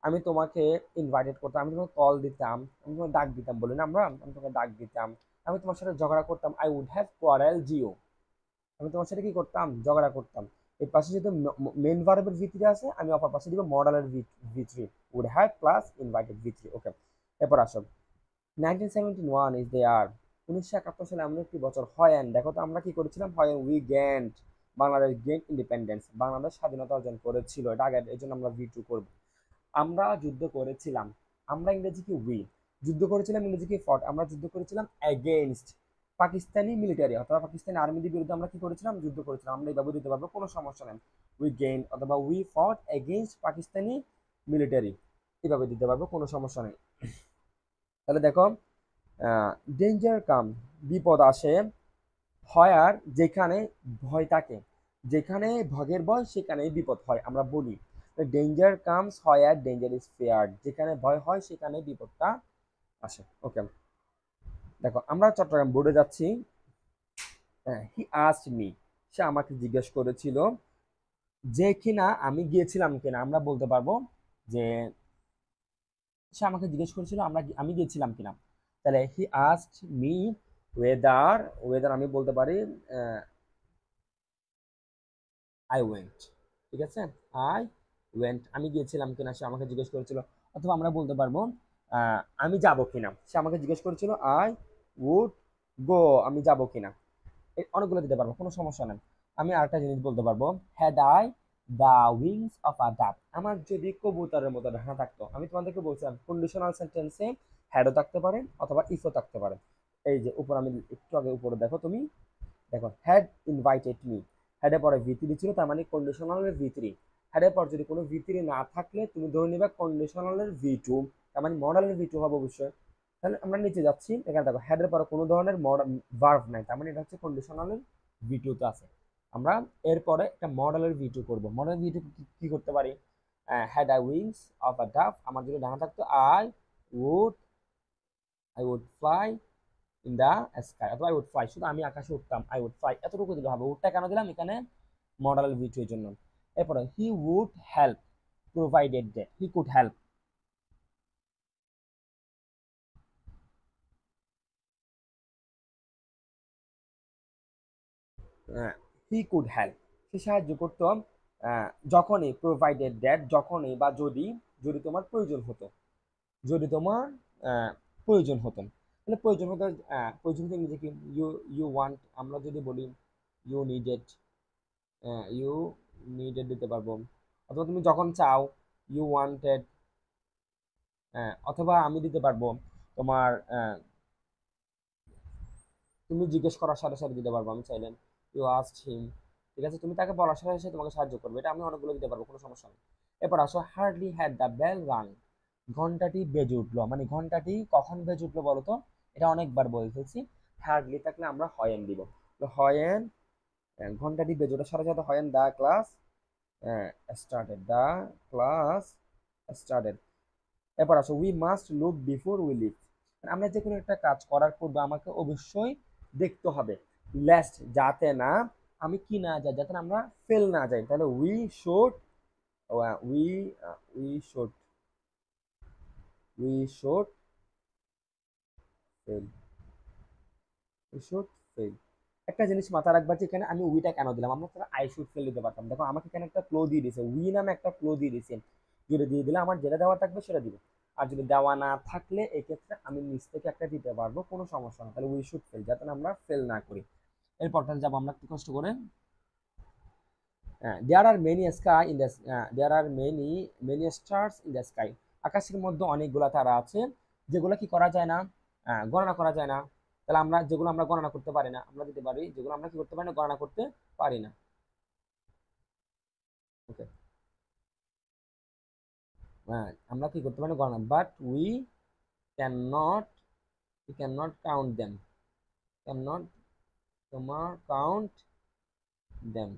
[SPEAKER 1] আমি তোমাকে ইনভাইটেড করতাম, আমি তোমাকে কল দিতাম, আমি তোমাকে ডাক দিতাম, বলি না আমরা, আমি তোমাকে ডাক দিতাম, আমি তোমার সাথে ঝগড়া করতাম, আই উড হ্যাভ কোয়ারেল জিও, আমি তোমার সাথে কি করতাম, ঝগড়া করতাম। এর পাশে যেহেতু মেন ভার্বের ভি3 আছে, আমি অপর পাশে দিব মডালের ভি3, উড হ্যাভ প্লাস ইনভাইটেড ভি3। ওকে, এরপর আসো 1971 ইজ দেয়ার, 1971 সালে এমন একটি বছর হয়, এন্ড দেখো তো আমরা কি করেছিলাম, হয় we gained, Bangladesh gain independence, Bangladesh স্বাধীনতা অর্জন করেছিল, এটা আগে, এই জন্য আমরা ভি2 করব। আমরা যুদ্ধ করেছিলাম, আমরা ইংরেজি কি উই, যুদ্ধ করেছিলাম ইংরেজি কি ফট, আমরা যুদ্ধ করেছিলাম এগেইনস্ট পাকিস্তানি মিলিটারি অথবা পাকিস্তানি আর্মিদের বিরুদ্ধে আমরা কি করেছিলাম, যুদ্ধ করেছিলাম, আমরা এইভাবে দিতে পারবো, কোনো সমস্যা নেই। উই গেইন অথবা উই ফট এগেইনস্ট পাকিস্তানি মিলিটারি, এইভাবে দিতে পারবো, কোনো সমস্যা নেই। তাহলে দেখো, ডেঞ্জার কাম, বিপদ আসে, হয় আর যেখানে ভয় থাকে, যেখানে ভগের ভয় সেখানেই বিপদ হয়, আমরা বলি ডেঞ্জার কামস হয় আর ডেঞ্জার ইজ ফেয়ার্ড, যেখানে ভয় হয় সেখানে বিপদটা আসে। ওকে, দেখো আমরা চট্টগ্রাম বোর্ডে যাচ্ছি, হি আস্কড মি, সে আমাকে জিজ্ঞেস করেছিল, যে কিনা আমি গিয়েছিলাম কিনা, আমরা বলতে পারবো যে সে আমাকে জিজ্ঞেস করেছিল আমি গিয়েছিলাম কিনা। তাহলে he asked me weather, weather আমি বলতে পারি আই ওয়েন্ট, ঠিক আছে, আই ওয়েন্ট, আমি গিয়েছিলাম কিনা, সে আমাকে জিজ্ঞেস করেছিল। অথবা আমরা বলতে পারবো আমি যাব কিনা, সে আমাকে জিজ্ঞেস করেছিল আই উড গো, আমি যাব কিনা। অনেকগুলো দিতে পারবো, কোনো সমস্যা নেই। আমি আরেকটা জিনিস বলতে পারবো, had I the wings of a duck, আমার যদি কবুতরের মতো ডানা থাকতো। আমি তোমাদেরকে বলছিলাম কন্ডিশনাল সেন্টেন্সে হ্যাডও থাকতে পারে অথবা ইফও থাকতে পারে। এই যে উপর আমি একটু আগে উপরে দেখো তুমি, দেখো হ্যাড ইনভাইটেড মি, হ্যাডের পরে ভি3 ছিল, তার মানে কন্ডিশনালের ভি3। হ্যাডের পর যদি কোনো ভি3 না থাকলে তুমি ধরে নিবে কন্ডিশনালের ভি2, তার মানে মডালের ভি2 হবে অবশ্যই। তাহলে আমরা নিচে যাচ্ছি, এখানে দেখো হেডের পরে কোনো ধরনের ভার্ব নাই, তার মানে এটা হচ্ছে কন্ডিশনালের ভি2 তে আছে। আমরা এরপরে একটা মডেলের ভি2 করব। মডেল ভি2 কি করতে পারি, had I wings of a dove, আমার যদি ডানা থাকতো would I would fly in the sky, অথবা আই উড ফ্লাই, শুধু আমি আকাশে উঠতাম, আই উড ফ্লাই, এতটুকু দিলে হবে। উডটা কেন দিলাম এখানে, মডেল ভি2 এর জন্য। এরপরে he would help provided that, he could help, he could help, সে সাহায্য করতো, যখনই, প্রোভাইডেড দ্যাট যখনই বা যদি, যদি তোমার প্রয়োজন হতো, যদি তোমার প্রয়োজন হতো। তাহলে প্রয়োজন হতো, প্রয়োজন হতো ইংরেজি কি, ইউ ইউ ওয়ান্ট, আমরা যদি বলি ইউ নিডেড, ইউ নিডেড দিতে পারবো, অথবা তুমি যখন চাও ইউ ওয়ান্টেড, অথবা আমি দিতে পারবো তোমার তুমি জিজ্ঞেস করার সাথে সাথে দিতে পারবো, আমি চাইলেন ইউ আস্কড হিম, ঠিক আছে, তুমি তাকে বলার সাথে সাথে তোমাকে সাহায্য করবে, এটা আমি অনেকগুলো দিতে পারবো, কোনো সমস্যা নেই। এরপর আসো হার্ডলি হ্যাড দ্য বেল রাং, ঘন্টাটি বেজে উঠলো, মানে ঘন্টাটি কখন বেজে উঠলো বলো তো, এটা অনেকবার বলে ফেলছি। হার্ডলি থাকলে আমরা হয়েন দিব, তো হয়েন, ঘন্টাটি বেজে ওঠার সাথে সাথে হয়েন the class started, the class started. এরপর আসো we must look before we live, আমরা যে কোনো একটা কাজ করার পূর্বে আমাকে অবশ্যই দেখতে হবে, লেস্ট যাতে না আমি কি না যাই, যাতে না আমরা ফেল না যাই, তাহলে we we should we should fail, we should fail. একটা জিনিস মাথায় রাখবা যে এখানে আমি উইটা কেন দিলাম, আমরা তাহলে আই শুড ফেল দিতে পারতাম। দেখো আমাকে এখানে একটা ক্লো দিয়ে দিয়েছে, উই নামে একটা ক্লো দিয়ে দিয়েছে, যদি দিয়ে দিলে আমার যেটা দেওয়া থাকবে সেটা দিব। আর যদি দেওয়া না থাকলে এক্ষেত্রে আমি নিচ থেকে একটা দিতে পারবো, কোনো সমস্যা না। তাহলে উই শুড ফেল, যাতে না আমরা ফেল না করি। এরপরটা যাবো আমরা একটু কষ্ট করে, there are many sky in the, there are many many stars in the sky, আকাশের মধ্যে অনেকগুলা তারা আছে যেগুলো কি করা যায় না, গণনা করা যায় না। তাহলে আমরা যেগুলো আমরা গণনা করতে পারি না, আমরা দিতে পারি যেগুলো আমরা কি করতে পারি না, গণনা করতে পারি না। ওকে, আমরা কি করতে পারি না গণনা, but we can not you can not count them, can not তোমার কাউন্ট দেম,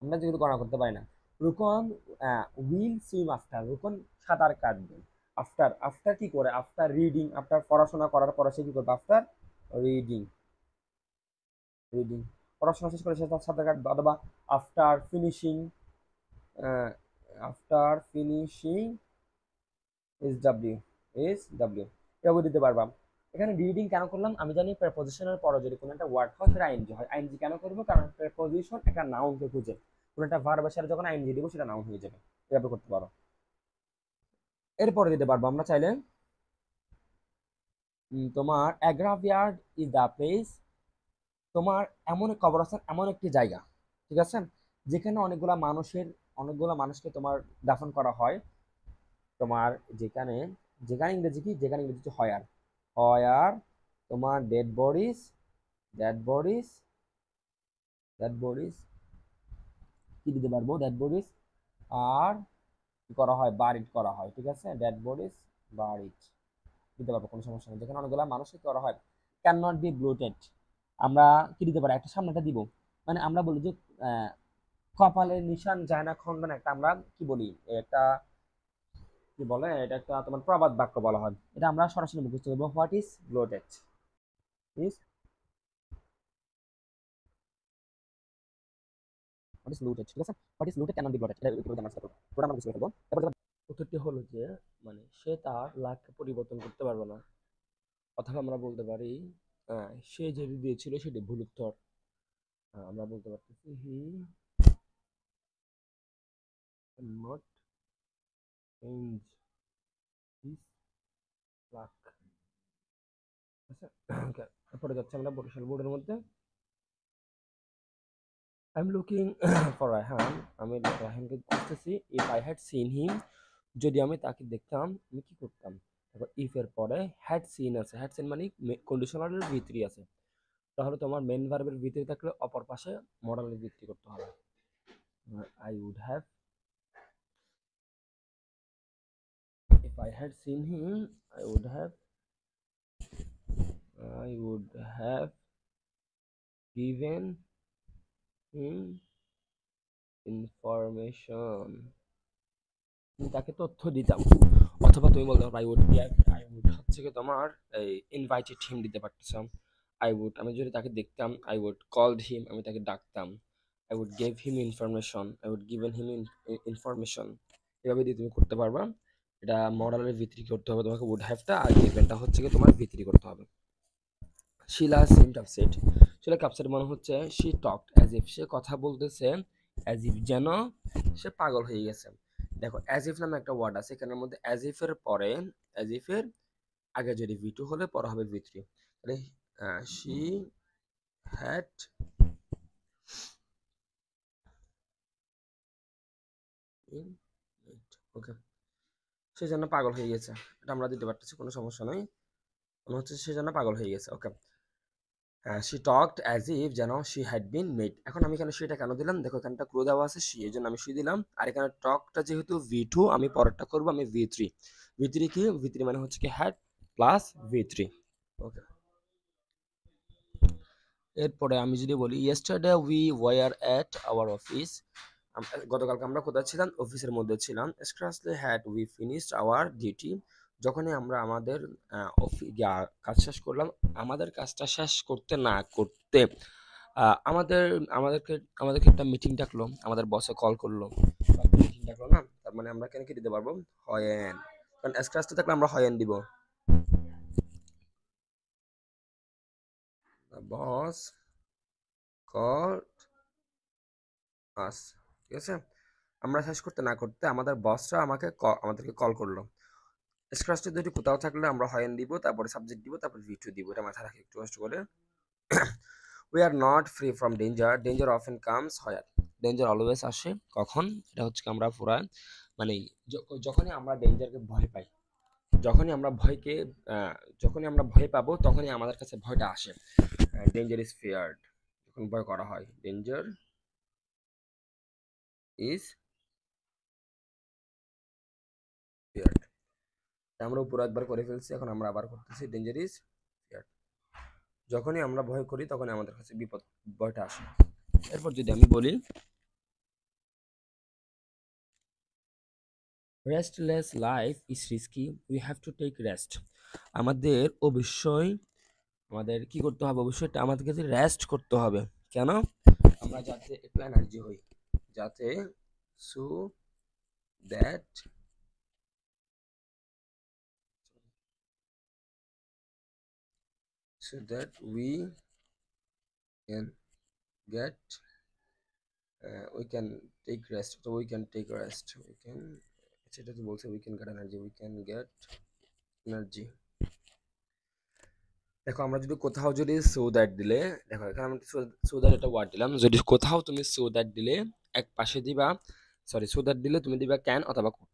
[SPEAKER 1] আমরা যেগুলো গণনা করতে পারি না। Rukon will swim after, Rukon সাঁতার কাটবে। আফটার, আফটার কি করে, আফটার রিডিং, আফটার পড়াশোনা করার পরে সে কি করবে, আফটার রিডিং, রিডিং পড়াশোনা শেষ করে সে তার সাঁতার কাটবে। অথবা after finishing, after finishing S W, S W এভাবে দিতে পারবা। এখানে রিডিং কেন করলাম, আমি জানি প্রেপোজিশনের পরে যদি কোনো একটা ওয়ার্ড হয় সেটা আইএনজি হয়। আইএনজি কেন করবো, কারণ প্রেপোজিশন একটা নাউনকে খুঁজে, কোনো একটা ভার্বের সাথে যখন আইএনজি দিব সেটা নাউন হয়ে যাবে। এভাবে করতে পারো। এরপরে দিতে পারবো আমরা চাইলে তোমার এ গ্রাভইয়ার্ড ইজ দ্য প্লেস, তোমার এমন কবরস্থান এমন একটি জায়গা, ঠিক আছে, যেখানে অনেকগুলা মানুষকে তোমার দাফন করা হয়। তোমার যেখানে, যেখানে ইংরেজি কি, যেখানে ইংরেজি হচ্ছে হয়ার, হয়ার তোমার dead bodies, dead bodies, dead bodies কি দিতে পারবো, ডেড বডিজ আর কি করা হয়, বারিড করা হয়, ঠিক আছে, ডেড বডিজ বারিড দিতে পারবো, কোনো সমস্যা নেই। যেখানে অনেকগুলো মানুষকে করা হয়। ক্যান নট বি ব্লোটেড, আমরা কি দিতে পারি, একটা সামনেটা দিব, মানে আমরা বলি যে কপালের নিশান যায় না খণ্ডন, একটা আমরা কি বলি, একটা কি বলে, এটা একটা তোমার প্রবাদ বাক্য বলা হয়, এটা আমরা সরাসরি মুখস্থ করবো। What is bloated, is what is looted, ঠিক আছে, what is looted can not be bloated, এটা একটু আমরা সেটা পুরো আমরা বুঝতে পারবো। তারপর উত্তরটি হলো যে মানে সে তার লাককে পরিবর্তন করতে পারবে না, অথবা আমরা বলতে পারি সে যেটি দিয়েছিল সেটি ভুল উত্তর। আমরা বলতে পারতেছি he can not change his lakh, আচ্ছা। তারপরে যাচ্ছে আমরা বরিশাল বোর্ডের মধ্যে। I am looking for Raihan, আমি রায়হানকে খুঁজতেছি। ইফ আই হ্যাড সিন হিম, যদি আমি তাকে দেখতাম আমি কি করতাম। তারপর ইফ এর পরে হ্যাড সিন আছে, হ্যাড সিন মানে কন্ডিশনালের ভিতরি আছে, তাহলে তোমার মেন ভার্বের ভিতরে থাকলে অপর পাশে মডালের ভিত্তি করতে হবে। I would have, if I had seen him I would have, I would have given him information, তাকে তথ্য দিতাম। অথবা তুমি বলতে পারো আই উড হচ্ছে কি তোমার এই ইনভাইটেড হিম দিতে পারতেছো। আই উড আমি যদি তাকে দেখতাম, আই উড কলড হিম আমি তাকে ডাকতাম। I would gave him information, I would given him information, এভাবে দিয়ে তুমি করতে পারবা। এটা মডালের ভিত্তি করতে হবে তোমাকে, উড হ্যাভটা, আর গিভেনটা হচ্ছে কি তোমার ভিত্তি করতে হবে। শিলা সিমড আপসেট, শিলা আপসেট মনে হচ্ছে শি টকড অ্যাজ ইফ, সে কথা বলতেছে অ্যাজ ইফ যেন সে পাগল হয়ে গেছে। দেখো অ্যাজ ইফ নামে একটা ওয়ার্ড আছে, এখানের মধ্যে অ্যাজ ইফ এর পরে, অ্যাজ ইফ এর আগে যদি ভি টু হলে পরে হবে ভি থ্রি, তাহলে শি হ্যাড ইন ইট, ওকে, সে যেন পাগল হয়ে গেছে, এটা আমরা দিতে পারতেছি, কোনো সমস্যা নয়। মনে হচ্ছে সে যেন পাগল হয়ে গেছে, ওকে। শি টকড অ্যাজ ইফ যেন শি হ্যাড বিন মেড। এখন আমি এখানে সেটা কেন দিলাম, দেখো এখানটা ক্লু দেওয়া আছে শি, এই জন্য আমি শি দিলাম। আর এখানে টকটা যেহেতু ভি টু, আমি পরেরটা করবো আমি ভি থ্রি। ভি থ্রি কি, ভি থ্রি মানে হচ্ছে কি had plus V three, okay. এরপরে আমি যদি বলি yesterday we were at our office, গতকালকে আমরা কোথায় ছিলাম, অফিসের মধ্যে ছিলাম। Scarcely had we finished our duty, যখনই আমরা আমাদের কাজ শেষ করলাম, আমাদের কাজটা শেষ করতে না করতে আমাদের আমাদেরকে আমাদেরকে একটা মিটিং ডাকলো, আমাদের বসে কল করলো, মিটিং ডাকলো না, তার মানে আমরা কেন কি দিতে পারবো, হয়েন, কারণ স্ক্রাচটা থাকলে আমরা হয়েন দিব। বস কল আস, ঠিক আছে, আমরা শেষ করতে না করতে আমাদের বসরা আমাদেরকে কল করলো। স্ক্রাচটা যদি কোথাও থাকলে আমরা হয়েন দিব, তারপরে সাবজেক্ট দিব, তারপর ভি টু দিব, এটা মাথায় রাখি একটু কষ্ট করে। We are not free from danger, danger often comes where, danger always আসে কখন, এটা হচ্ছে আমরা পুরা মানে যখনই আমরা ডেঞ্জারকে ভয় পাই, যখনই আমরা ভয়কে যখনই আমরা ভয় পাবো তখনই আমাদের কাছে ভয়টা আসে। ডেঞ্জার ইজ ফিয়ার্ড, যখন ভয় করা হয়, ডেঞ্জার ইজ ফিয়ার্ড।
[SPEAKER 2] আমরা উপরে একবার করে ফেলছি, এখন আমরা আবার করতেছি ডেঞ্জার ইজ ফিয়ার। যখনই আমরা ভয় করি তখনই আমাদের কাছে বিপদ, ভয়টা আসে। এরপর যদি আমি বলি restless life is risky, we have to take rest. আমাদের অবশ্যই, আমাদের কি করতে হবে, অবশ্যই আমাদেরকে রেস্ট করতে হবে। কেন? আমরা যাতে একটু এনার্জি হই, যাতে so that we can get, we can take rest, তো we can take rest, we can, সেটা তো বলছে we can get energy, we can get energy. দেখো আমরা যদি কোথাও যদি সো দ্যাট দিলে, দেখো এখানে আমি সো দ্যাট একটা ওয়ার্ড দিলাম, যদি কোথাও তুমি সো দ্যাট দিলে এক পাশে দিবা, সরি সো দ্যাট দিলে তুমি দিবা ক্যান অথবা কুড।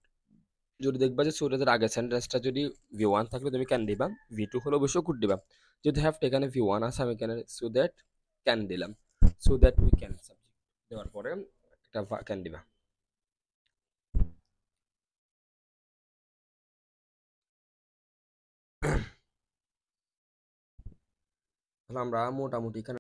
[SPEAKER 2] যদি দেখবা যে সো দ্যাটের আগে সেন্টেন্সটা যদি ভি ওয়ান থাকলে তুমি ক্যান দিবা, ভি টু হলে অবশ্যই কুড দিবা। যদি হ্যাভ এখানে ভি ওয়ান আছে, আমি এখানে সো দ্যাট ক্যান দিলাম, so that we can subject দেওয়ার পরে একটা ক্যান দিবা। তাহলে আমরা মোটামুটি এখানে